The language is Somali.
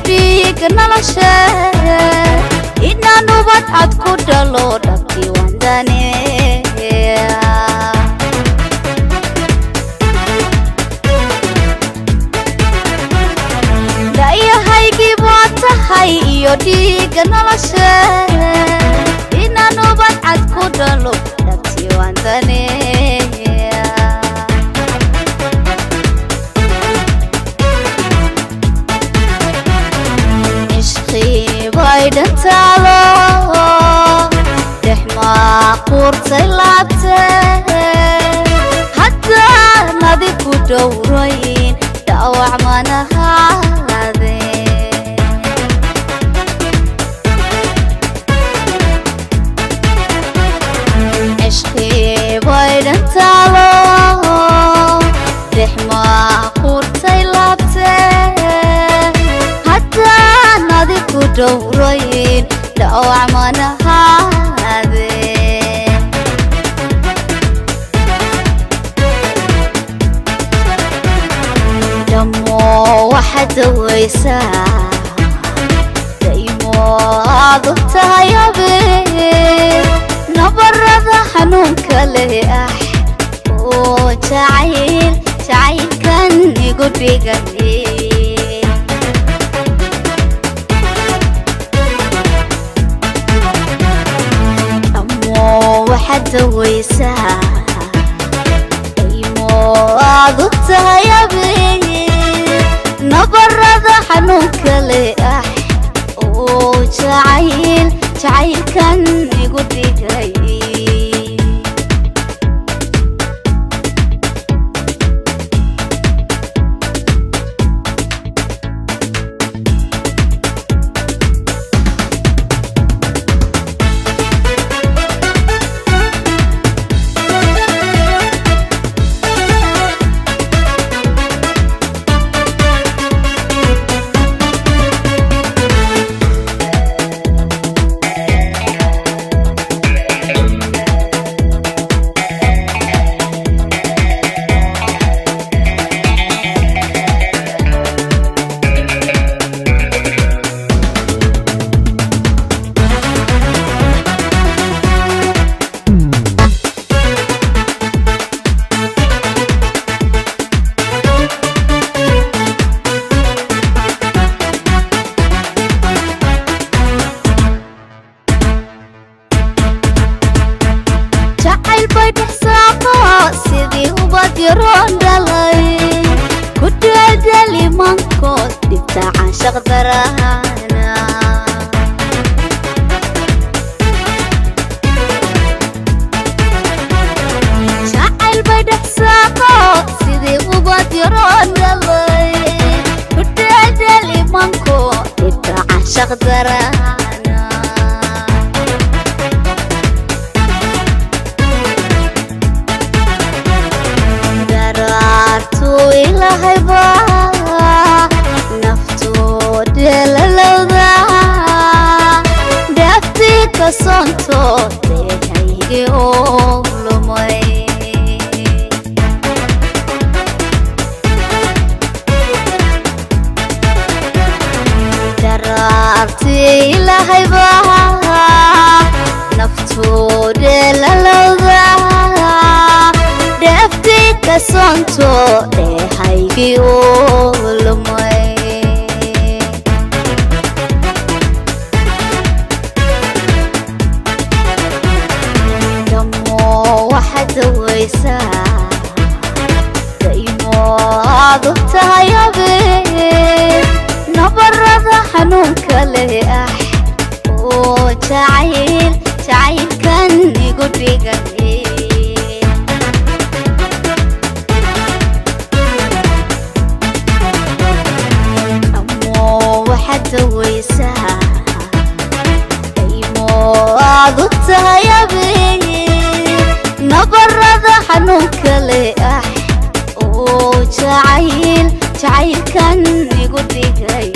dhiig nolosha inaan ubad cad ku dhalo dhabtii wandane dayahaygii baa tahay iyo dhiig nolosha inaan ubad cad ku dhalo dhabtii wandane dantalo dexma qurtay laabte hatta nadi ku dhowrayn dhaawac manahaade ishqi bay dantalo dexma qurtay laabte دورين دعوة من هذه دمو واحد ويسا دايمو عضبتها يا بيه نبرد حنون كليح وشعيل كان يقول بيقلي واحد ويسا ايمو عضبتها يا بيه نبرد حنون كليح وشعيل كان يقول لي sidii ubad yaroon dhalay ku daadali mankood dhibta caashaq darahana jacayl bay dhexsaaqo sidii ubad yaroon dhalay ku daadali mankood dhibta caashaq darahana إلهي با نفتو دلالودا دفتي كسانتو دهيجي أولمي درارتي إلهي با نفتو دلالودا دفتي كسانتو دهيجي أولمي دمو واحد ويسا دايمو عضبتها يا بيه نبرد حنون كليح وشعيل كان يقول بيقلي ويسا ايمو عضبتها يا بيه نبرد حنون كليح وشعيل كان يقول لي